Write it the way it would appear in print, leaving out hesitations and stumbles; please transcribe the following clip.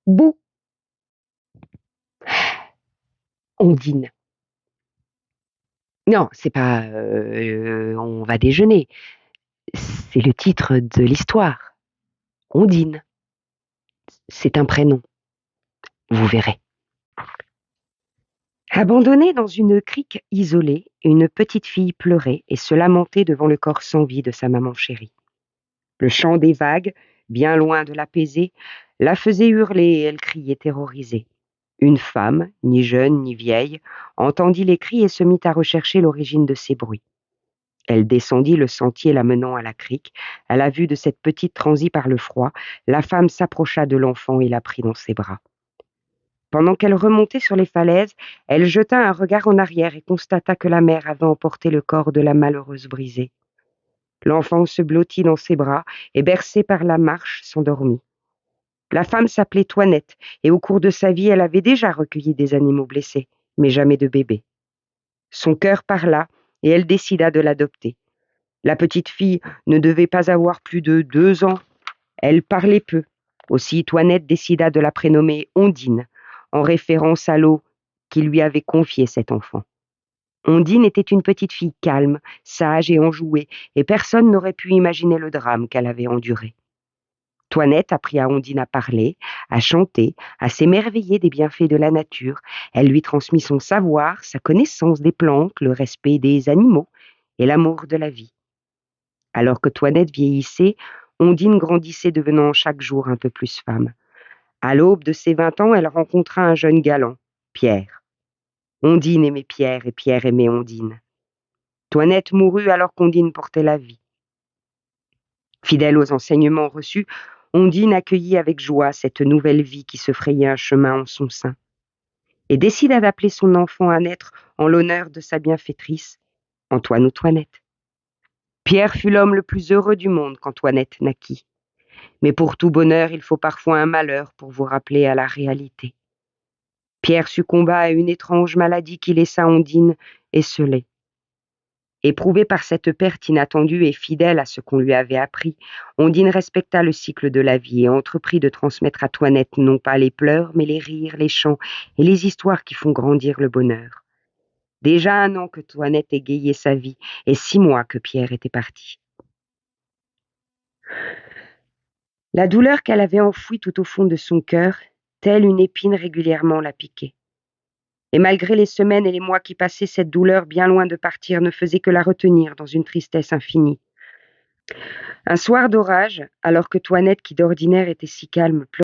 Bouh! Ondine. Non, c'est pas on va déjeuner. C'est le titre de l'histoire. Ondine. C'est un prénom. Vous verrez. Abandonnée dans une crique isolée, une petite fille pleurait et se lamentait devant le corps sans vie de sa maman chérie. Le chant des vagues, bien loin de l'apaiser, la faisait hurler et elle criait terrorisée. Une femme, ni jeune ni vieille, entendit les cris et se mit à rechercher l'origine de ces bruits. Elle descendit le sentier la menant à la crique. À la vue de cette petite transie par le froid, la femme s'approcha de l'enfant et la prit dans ses bras. Pendant qu'elle remontait sur les falaises, elle jeta un regard en arrière et constata que la mer avait emporté le corps de la malheureuse brisée. L'enfant se blottit dans ses bras et, bercé par la marche, s'endormit. La femme s'appelait Toinette et au cours de sa vie, elle avait déjà recueilli des animaux blessés, mais jamais de bébé. Son cœur parla et elle décida de l'adopter. La petite fille ne devait pas avoir plus de 2 ans. Elle parlait peu. Aussi, Toinette décida de la prénommer Ondine, en référence à l'eau qui lui avait confié cet enfant. Ondine était une petite fille calme, sage et enjouée, et personne n'aurait pu imaginer le drame qu'elle avait enduré. Toinette apprit à Ondine à parler, à chanter, à s'émerveiller des bienfaits de la nature. Elle lui transmit son savoir, sa connaissance des plantes, le respect des animaux et l'amour de la vie. Alors que Toinette vieillissait, Ondine grandissait, devenant chaque jour un peu plus femme. À l'aube de ses 20 ans, elle rencontra un jeune galant, Pierre. Ondine aimait Pierre et Pierre aimait Ondine. Toinette mourut alors qu'Ondine portait la vie. Fidèle aux enseignements reçus, Ondine accueillit avec joie cette nouvelle vie qui se frayait un chemin en son sein, et décida d'appeler son enfant à naître en l'honneur de sa bienfaitrice, Antoine ou Toinette. Pierre fut l'homme le plus heureux du monde quand Toinette naquit. Mais pour tout bonheur, il faut parfois un malheur pour vous rappeler à la réalité. Pierre succomba à une étrange maladie qui laissa Ondine esseulée. Éprouvée par cette perte inattendue et fidèle à ce qu'on lui avait appris, Ondine respecta le cycle de la vie et entreprit de transmettre à Toinette non pas les pleurs, mais les rires, les chants et les histoires qui font grandir le bonheur. Déjà 1 an que Toinette égayait sa vie et 6 mois que Pierre était parti. La douleur qu'elle avait enfouie tout au fond de son cœur, telle une épine régulièrement la piquait. Et malgré les semaines et les mois qui passaient, cette douleur, bien loin de partir, ne faisait que la retenir dans une tristesse infinie. Un soir d'orage, alors que Toinette, qui d'ordinaire était si calme,